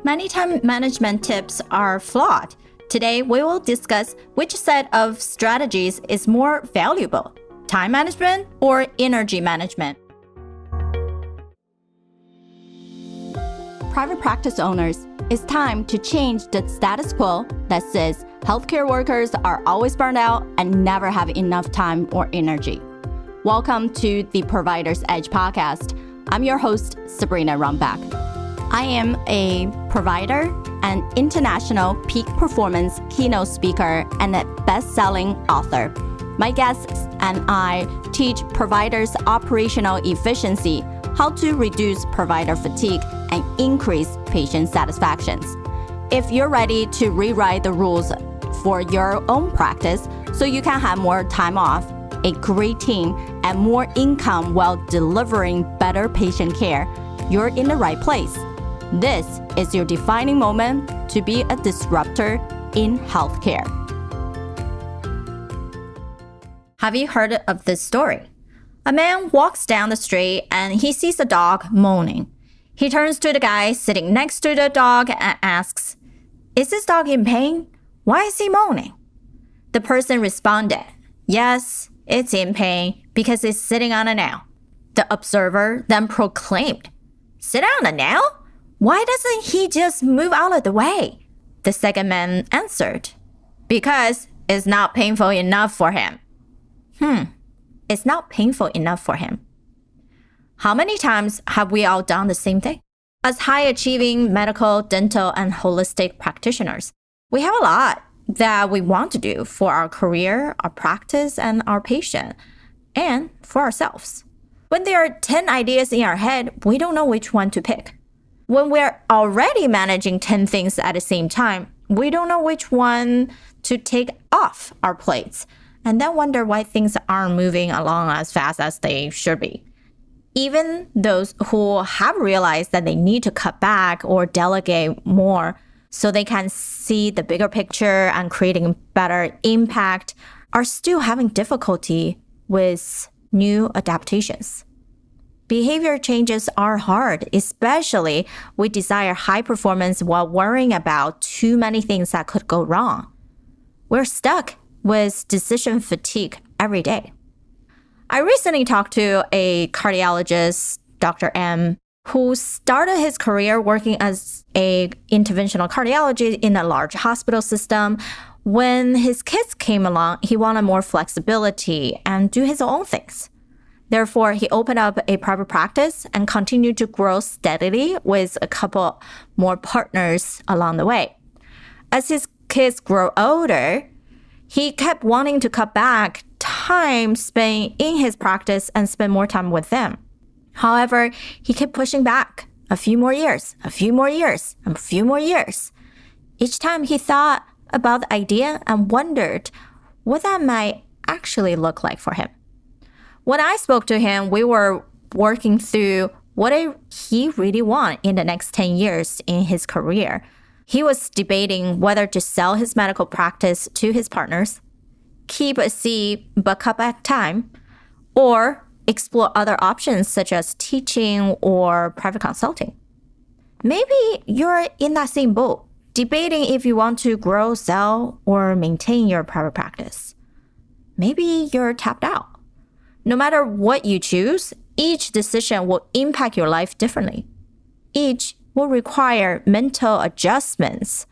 Many time management tips are flawed. Today, we will discuss which set of strategies is more valuable, time management or energy management. Private practice owners, it's time to change the status quo that says healthcare workers are always burned out and never have enough time or energy. Welcome to the Provider's Edge podcast. I'm your host, Sabrina Rumbach. I am a provider, an international peak performance keynote speaker, and a best-selling author. My guests and I teach providers operational efficiency, how to reduce provider fatigue, and increase patient satisfactions. If you're ready to rewrite the rules for your own practice so you can have more time off, a great team, and more income while delivering better patient care, you're in the right place. This is your defining moment to be a disruptor in healthcare. Have you heard of this story? A man walks down the street and he sees a dog moaning. He turns to the guy sitting next to the dog and asks, "Is this dog in pain? Why is he moaning?" The person responded, "Yes, it's in pain because it's sitting on a nail." The observer then proclaimed, "Sit on a nail? Why doesn't he just move out of the way?" The second man answered, "Because it's not painful enough for him." It's not painful enough for him. How many times have we all done the same thing? As high-achieving medical, dental, and holistic practitioners, we have a lot that we want to do for our career, our practice, and our patient, and for ourselves. When there are 10 ideas in our head, we don't know which one to pick. When we're already managing 10 things at the same time, we don't know which one to take off our plates, and then wonder why things aren't moving along as fast as they should be. Even those who have realized that they need to cut back or delegate more so they can see the bigger picture and creating better impact are still having difficulty with new adaptations. Behavior changes are hard, especially we desire high performance while worrying about too many things that could go wrong. We're stuck with decision fatigue every day. I recently talked to a cardiologist, Dr. M, who started his career working as an interventional cardiologist in a large hospital system. When his kids came along, he wanted more flexibility and do his own things. Therefore, he opened up a private practice and continued to grow steadily with a couple more partners along the way. As his kids grow older, he kept wanting to cut back time spent in his practice and spend more time with them. However, he kept pushing back a few more years, a few more years, and a few more years. Each time he thought about the idea and wondered what that might actually look like for him. When I spoke to him, we were working through what he really wanted in the next 10 years in his career. He was debating whether to sell his medical practice to his partners, keep a C but cut back time, or explore other options such as teaching or private consulting. Maybe you're in that same boat, debating if you want to grow, sell, or maintain your private practice. Maybe you're tapped out. No matter what you choose, each decision will impact your life differently. Each will require mental adjustments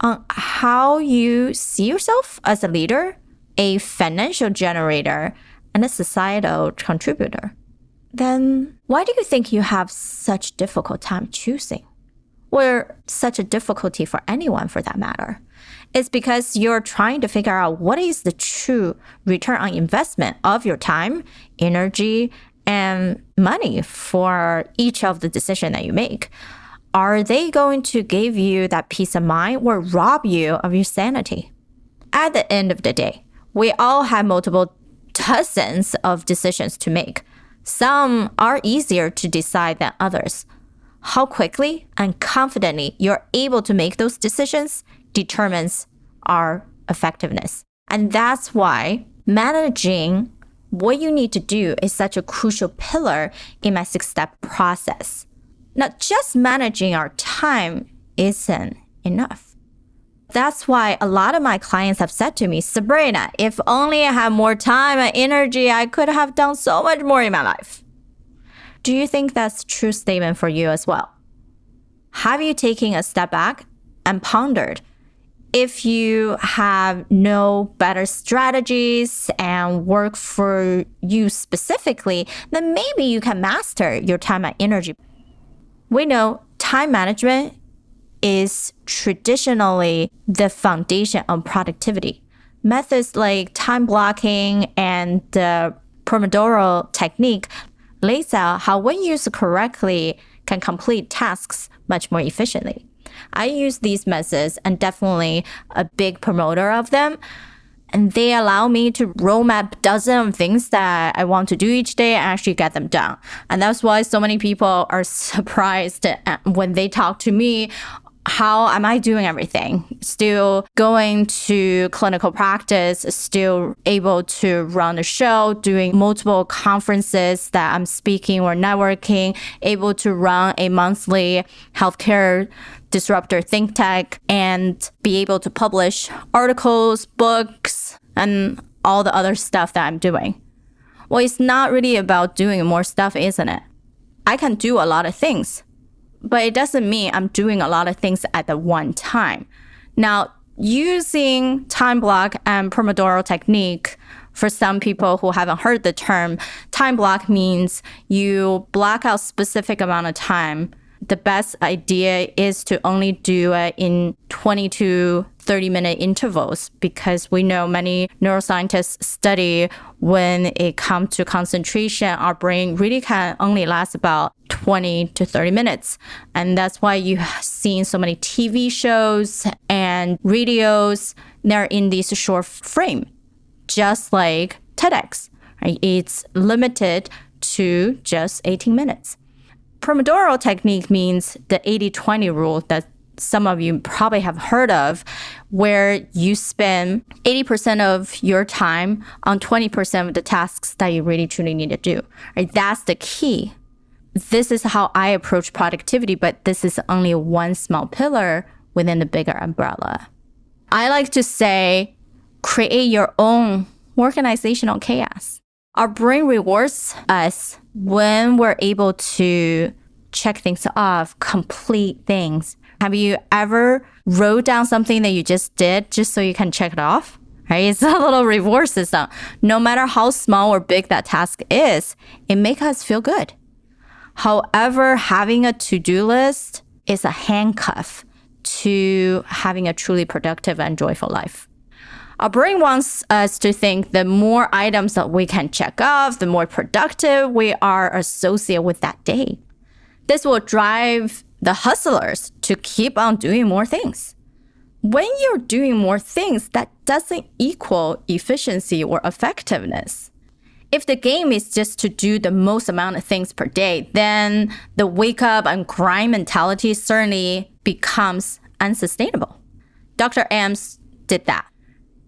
on how you see yourself as a leader, a financial generator, and a societal contributor. Then why do you think you have such difficult time choosing? Or such a difficulty for anyone for that matter? It's because you're trying to figure out what is the true return on investment of your time, energy, and money for each of the decisions that you make. Are they going to give you that peace of mind or rob you of your sanity? At the end of the day, we all have multiple dozens of decisions to make. Some are easier to decide than others. How quickly and confidently you're able to make those decisions determines our effectiveness. And that's why managing what you need to do is such a crucial pillar in my 6-step process. Not just managing our time isn't enough. That's why a lot of my clients have said to me, Sabrina, if only I had more time and energy, I could have done so much more in my life. Do you think that's a true statement for you as well? Have you taken a step back and pondered, if you have no better strategies and work for you specifically, then maybe you can master your time and energy. We know time management is traditionally the foundation of productivity. Methods like time blocking and the Pomodoro technique lays out how when used correctly can complete tasks much more efficiently. I use these methods and definitely a big promoter of them. And they allow me to roadmap dozens of things that I want to do each day and actually get them done. And that's why so many people are surprised when they talk to me. How am I doing everything? Still going to clinical practice, still able to run a show, doing multiple conferences that I'm speaking or networking, able to run a monthly healthcare disruptor think tank, and be able to publish articles, books, and all the other stuff that I'm doing. Well, it's not really about doing more stuff, isn't it? I can do a lot of things, but it doesn't mean I'm doing a lot of things at the one time. Now, using time block and Pomodoro technique, for some people who haven't heard the term, time block means you block out specific amount of time. The best idea is to only do it in 20 to 30-minute intervals, because we know many neuroscientists study when it comes to concentration, our brain really can only last about 20 to 30 minutes. And that's why you've seen so many TV shows and radios, they're in this short frame, just like TEDx. Right? It's limited to just 18 minutes. Pomodoro technique means the 80-20 rule that some of you probably have heard of, where you spend 80% of your time on 20% of the tasks that you really truly need to do. Right? That's the key. This is how I approach productivity, but this is only one small pillar within the bigger umbrella. I like to say, create your own organizational chaos. Our brain rewards us when we're able to check things off, complete things. Have you ever wrote down something that you just did just so you can check it off? Right? It's a little reward system. No matter how small or big that task is, it makes us feel good. However, having a to-do list is a handcuff to having a truly productive and joyful life. Our brain wants us to think the more items that we can check off, the more productive we are associated with that day. This will drive the hustlers to keep on doing more things. When you're doing more things, that doesn't equal efficiency or effectiveness. If the game is just to do the most amount of things per day, then the wake up and grind mentality certainly becomes unsustainable. Dr. Ames did that.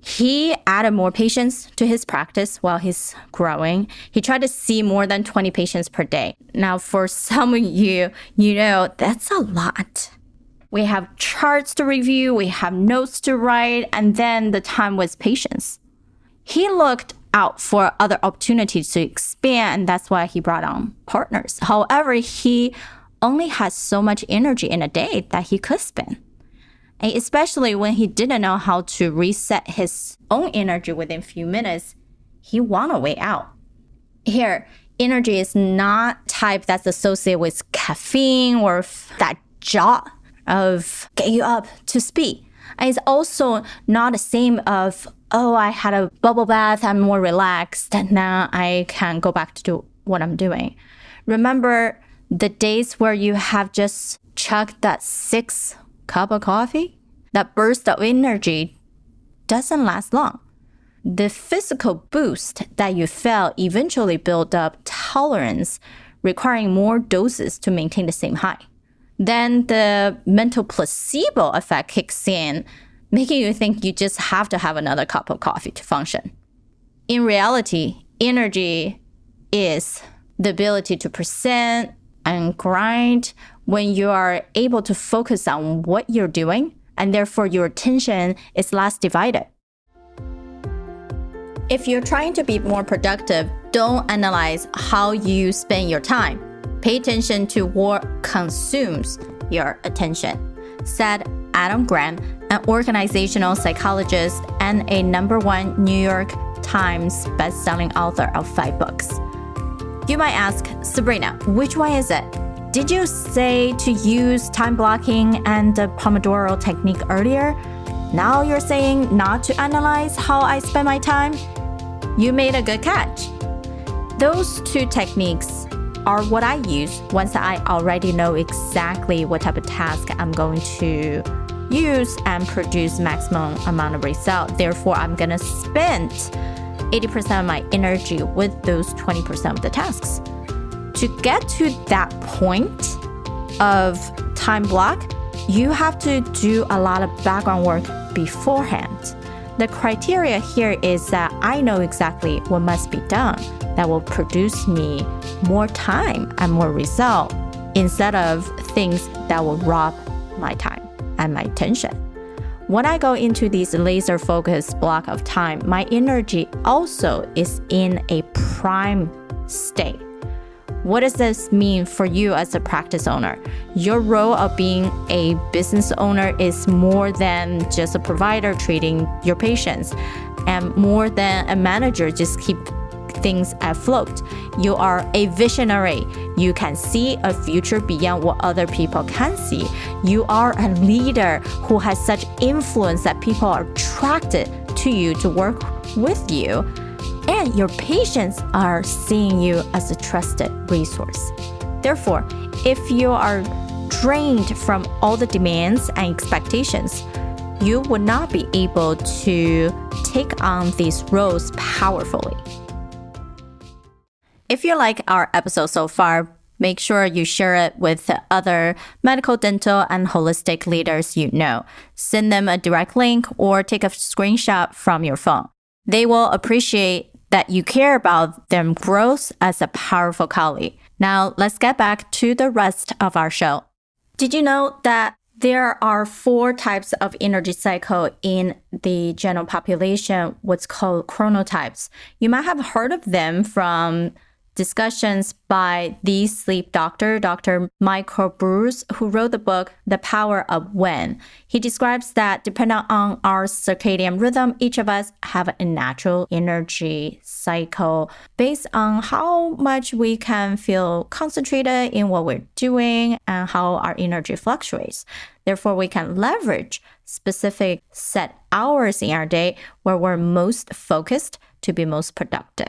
He added more patients to his practice while he's growing. He tried to see more than 20 patients per day. Now, for some of you, you know, that's a lot. We have charts to review, we have notes to write, and then the time was patients. He looked out for other opportunities to expand, and that's why he brought on partners. However, he only had so much energy in a day that he could spend. And especially when he didn't know how to reset his own energy within a few minutes, he wanted a way out. Here, energy is not type that's associated with caffeine or that jolt of get you up to speed. And it's also not the same of, oh, I had a bubble bath, I'm more relaxed, and now I can go back to do what I'm doing. Remember the days where you have just chugged that 6 cup of coffee? That burst of energy doesn't last long. The physical boost that you felt eventually built up tolerance, requiring more doses to maintain the same high. Then the mental placebo effect kicks in, making you think you just have to have another cup of coffee to function. In reality, energy is the ability to present and grind when you are able to focus on what you're doing, and therefore your attention is less divided. If you're trying to be more productive, don't analyze how you spend your time. Pay attention to what consumes your attention, said Adam Grant, an organizational psychologist and a #1 New York Times bestselling author of 5 books. You might ask, Sabrina, which one is it? Did you say to use time blocking and the Pomodoro technique earlier? Now you're saying not to analyze how I spend my time? You made a good catch. Those 2 techniques are what I use once I already know exactly what type of task I'm going to use and produce maximum amount of result. Therefore, I'm going to spend 80% of my energy with those 20% of the tasks. To get to that point of time block, you have to do a lot of background work beforehand. The criteria here is that I know exactly what must be done that will produce me more time and more result instead of things that will rob my time and my attention. When I go into this laser-focused block of time, my energy also is in a prime state. What does this mean for you as a practice owner? Your role of being a business owner is more than just a provider treating your patients and more than a manager just keep things afloat. You are a visionary. You can see a future beyond what other people can see. You are a leader who has such influence that people are attracted to you to work with you. And your patients are seeing you as a trusted resource. Therefore, if you are drained from all the demands and expectations, you would not be able to take on these roles powerfully. If you like our episode so far, make sure you share it with other medical, dental, and holistic leaders you know. Send them a direct link or take a screenshot from your phone. They will appreciate that you care about their growth as a powerful colleague. Now, let's get back to the rest of our show. Did you know that there are 4 types of energy cycle in the general population, what's called chronotypes? You might have heard of them from discussions by the sleep doctor, Dr. Michael Bruce, who wrote the book, The Power of When. He describes that depending on our circadian rhythm, each of us have a natural energy cycle based on how much we can feel concentrated in what we're doing and how our energy fluctuates. Therefore, we can leverage specific set hours in our day where we're most focused to be most productive.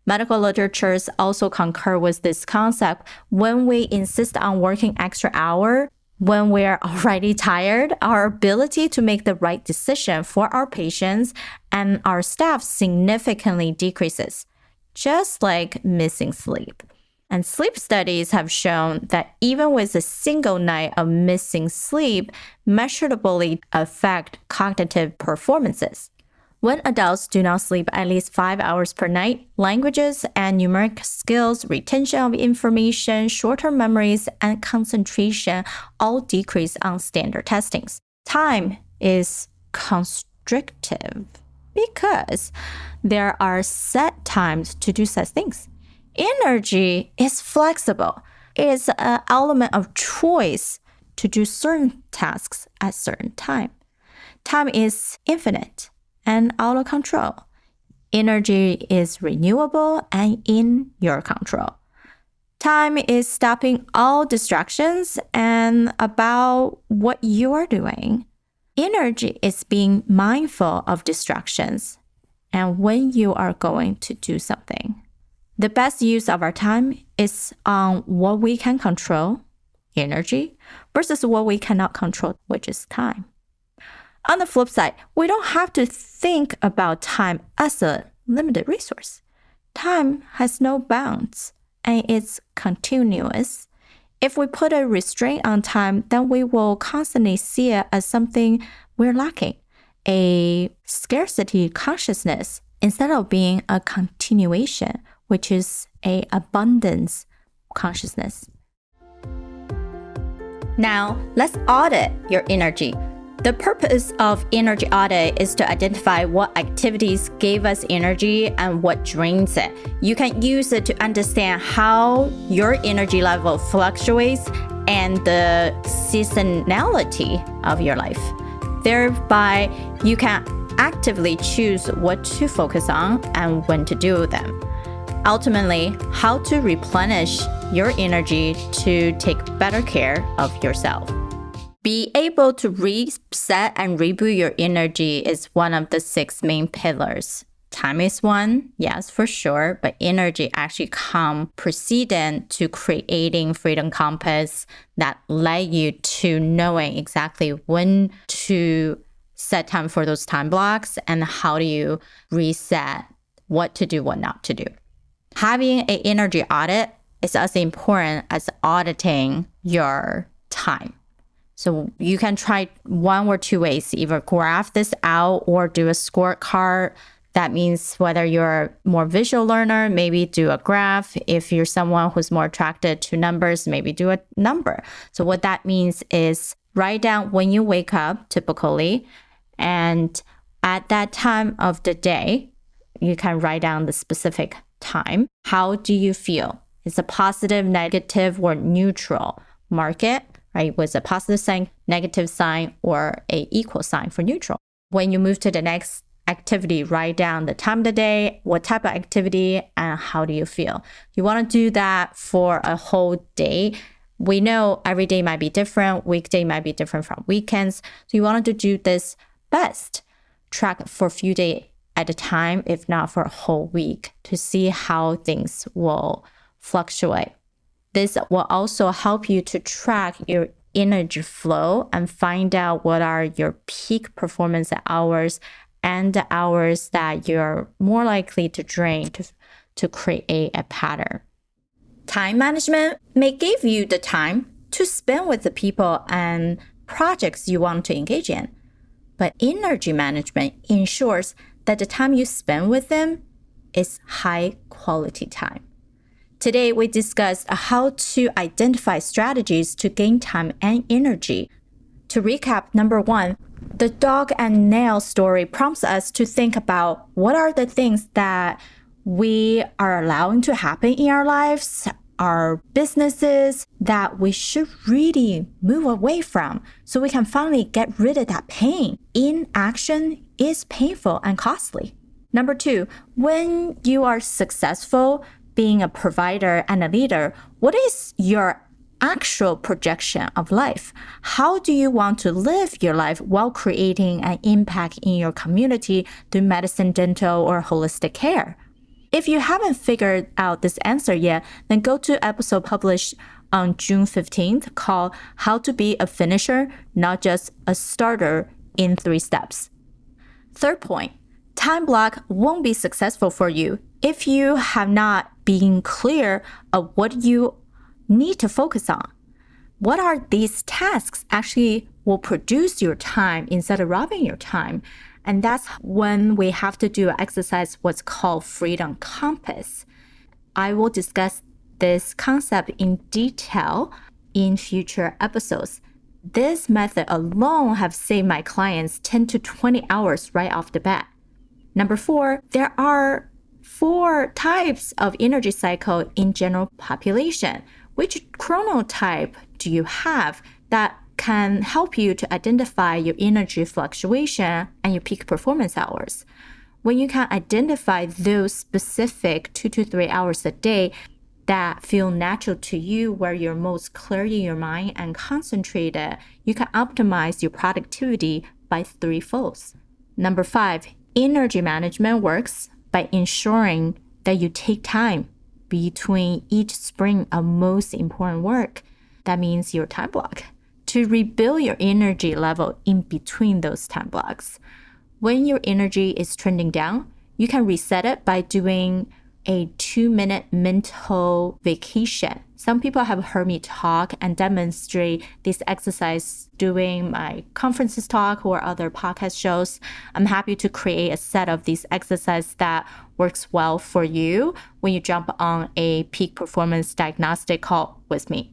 Medical literatures also concur with this concept. When we insist on working extra hour, when we're already tired, our ability to make the right decision for our patients and our staff significantly decreases, just like missing sleep. And sleep studies have shown that even with a single night of missing sleep, measurably affect cognitive performances. When adults do not sleep at least 5 hours per night, languages and numeric skills, retention of information, short-term memories, and concentration all decrease on standard testings. Time is constrictive because there are set times to do such things. Energy is flexible. It is an element of choice to do certain tasks at certain time. Time is infinite and out of control. Energy is renewable and in your control. Time is stopping all distractions and about what you are doing. Energy is being mindful of distractions and when you are going to do something. The best use of our time is on what we can control, energy, versus what we cannot control, which is time. On the flip side, we don't have to think about time as a limited resource. Time has no bounds and it's continuous. If we put a restraint on time, then we will constantly see it as something we're lacking, a scarcity consciousness, instead of being a continuation, which is an abundance consciousness. Now, let's audit your energy. The purpose of energy audit is to identify what activities gave us energy and what drains it. You can use it to understand how your energy level fluctuates and the seasonality of your life. Thereby, you can actively choose what to focus on and when to do them. Ultimately, how to replenish your energy to take better care of yourself. Be able to reset and reboot your energy is one of the 6 main pillars. Time is one, yes, for sure, but energy actually comes precedent to creating freedom compass that led you to knowing exactly when to set time for those time blocks and how do you reset what to do, what not to do. Having an energy audit is as important as auditing your time. So you can try one or two ways, either graph this out or do a scorecard. That means whether you're a more visual learner, maybe do a graph. If you're someone who's more attracted to numbers, maybe do a number. So what that means is write down when you wake up, typically, and at that time of the day, you can write down the specific time. How do you feel? Is it positive, negative, or neutral? Mark it, right? Was a positive sign, negative sign, or a equal sign for neutral. When you move to the next activity, write down the time of the day, what type of activity, and how do you feel. You want to do that for a whole day. We know every day might be different. Weekday might be different from weekends. So you want to do this best. Track for a few days at a time, if not for a whole week, to see how things will fluctuate. This will also help you to track your energy flow and find out what are your peak performance hours and the hours that you're more likely to drain to create a pattern. Time management may give you the time to spend with the people and projects you want to engage in. But energy management ensures that the time you spend with them is high quality time. Today, we discussed how to identify strategies to gain time and energy. To recap, number 1, the dog and nail story prompts us to think about what are the things that we are allowing to happen in our lives, our businesses, that we should really move away from so we can finally get rid of that pain. Inaction is painful and costly. Number 2, when you are successful being a provider and a leader, what is your actual projection of life? How do you want to live your life while creating an impact in your community through medicine, dental, or holistic care? If you haven't figured out this answer yet, then go to episode published on June 15th called How to Be a Finisher, Not Just a Starter in 3 Steps. Third point, time block won't be successful for you if you have not been clear of what you need to focus on. What are these tasks actually will produce your time instead of robbing your time? And that's when we have to do an exercise what's called freedom compass. I will discuss this concept in detail in future episodes. This method alone have saved my clients 10 to 20 hours right off the bat. Number 4, there are 4 types of energy cycle in general population. Which chronotype do you have that can help you to identify your energy fluctuation and your peak performance hours? When you can identify those specific 2 to 3 hours a day that feel natural to you, where you're most clear in your mind and concentrated, you can optimize your productivity by 3-folds. Number 5, energy management works by ensuring that you take time between each sprint of most important work. That means your time block, to rebuild your energy level in between those time blocks. When your energy is trending down, you can reset it by doing a 2-minute mental vacation. Some people have heard me talk and demonstrate this exercise doing my conferences talk or other podcast shows. I'm happy to create a set of these exercises that works well for you when you jump on a peak performance diagnostic call with me.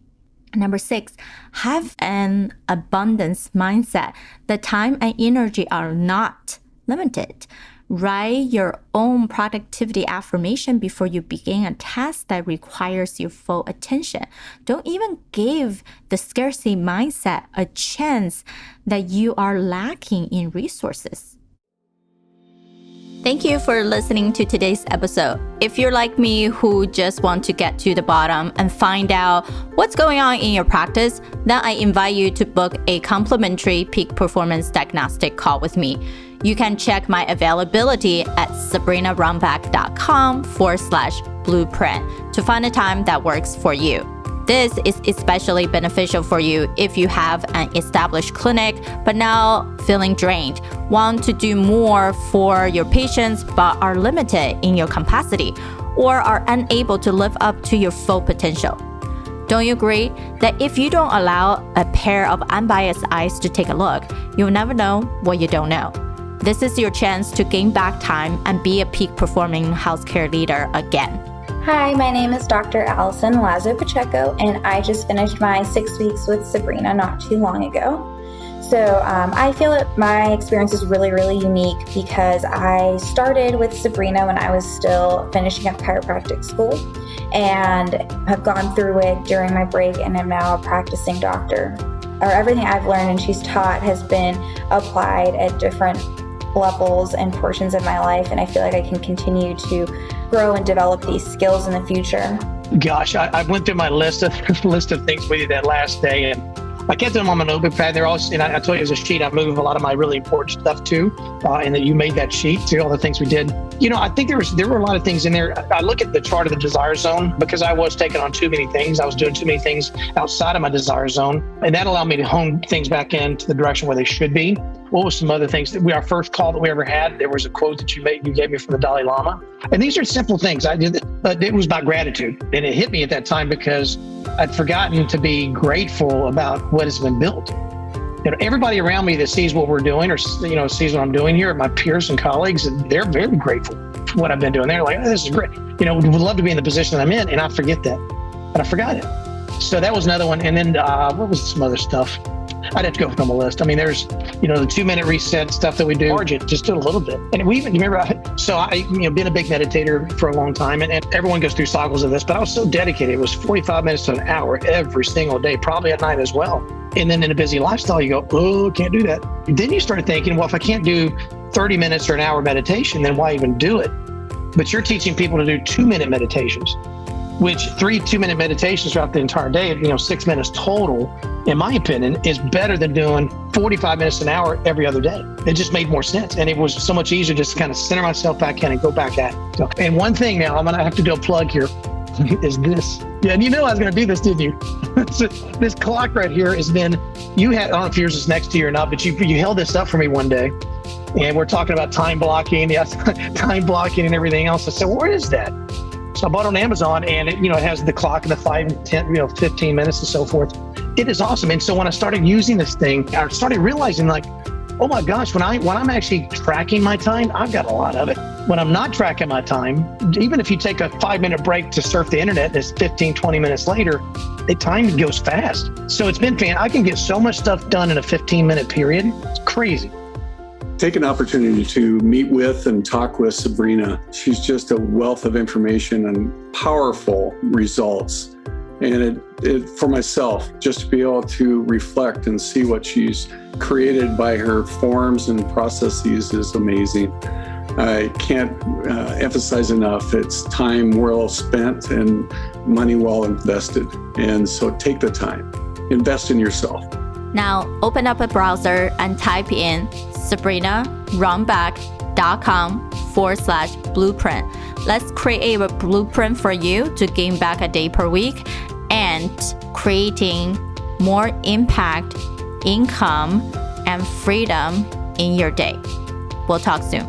Number 6, have an abundance mindset. The time and energy are not limited. Write your own productivity affirmation before you begin a task that requires your full attention. Don't even give the scarcity mindset a chance that you are lacking in resources. Thank you for listening to today's episode. If you're like me who just want to get to the bottom and find out what's going on in your practice, then I invite you to book a complimentary peak performance diagnostic call with me. You can check my availability at sabrinarumback.com/blueprint to find a time that works for you. This is especially beneficial for you if you have an established clinic but now feeling drained, want to do more for your patients but are limited in your capacity, or are unable to live up to your full potential. Don't you agree that if you don't allow a pair of unbiased eyes to take a look, you'll never know what you don't know? This is your chance to gain back time and be a peak performing healthcare leader again. Hi, my name is Dr. Allison Lazo-Pacheco, and I just finished my 6 weeks with Sabrina not too long ago. So I feel that my experience is really, really unique because I started with Sabrina when I was still finishing up chiropractic school and have gone through it during my break and am now a practicing doctor. Everything I've learned and she's taught has been applied at different levels and portions of my life, and I feel like I can continue to grow and develop these skills in the future. Gosh, I went through my list of things with you that last day, and I kept them on my notebook pad. They're all, and I told you as a sheet, I move a lot of my really important stuff too, and that you made that sheet to all the things we did. You know, I think there were a lot of things in there. I look at the chart of the desire zone because I was taking on too many things. I was doing too many things outside of my desire zone, and that allowed me to hone things back into the direction where they should be. What was some other things? Our first call that we ever had, there was a quote that you gave me from the Dalai Lama. And these are simple things. I did, but it was about gratitude. And it hit me at that time because I'd forgotten to be grateful about what has been built. You know, everybody around me that sees what we're doing or, sees what I'm doing here, my peers and colleagues, and they're very grateful for what I've been doing. They're like, oh, this is great. Would love to be in the position I'm in. And I forget that. But I forgot it. So that was another one. And then what was some other stuff? I'd have to go through my list. I mean, there's, the 2-minute reset stuff that we do. Margin, just do a little bit. And we even, remember, been a big meditator for a long time, and everyone goes through cycles of this, but I was so dedicated. It was 45 minutes to an hour every single day, probably at night as well. And then in a busy lifestyle, you go, oh, can't do that. Then you start thinking, well, if I can't do 30 minutes or an hour meditation, then why even do it? But you're teaching people to do 2-minute meditations, which 3 2-minute meditations throughout the entire day, 6 minutes total, in my opinion, is better than doing 45 minutes an hour every other day. It just made more sense. And it was so much easier just to kind of center myself back in and go back at it. So, and one thing now, I'm going to have to do a plug here, is this. Yeah, and I was going to do this, didn't you? So this clock right here has been, I don't know if yours is next to you or not, but you held this up for me one day. And we're talking about time blocking, time blocking and everything else. I said, well, where is that? So I bought it on Amazon, and it, it has the clock and the 5, 10, 15 minutes and so forth. It is awesome. And so when I started using this thing, I started realizing like, oh my gosh, when I'm actually tracking my time, I've got a lot of it. When I'm not tracking my time, even if you take a 5-minute break to surf the internet, and it's 15, 20 minutes later, the time goes fast. So it's been I can get so much stuff done in a 15-minute period. It's crazy. Take an opportunity to meet with and talk with Sabrina. She's just a wealth of information and powerful results. And it for myself, just to be able to reflect and see what she's created by her forms and processes is amazing. I can't emphasize enough, it's time well spent and money well invested. And so take the time, invest in yourself. Now open up a browser and type in sabrinarumback.com/blueprint. Let's create a blueprint for you to gain back a day per week and creating more impact, income, and freedom in your day. We'll talk soon.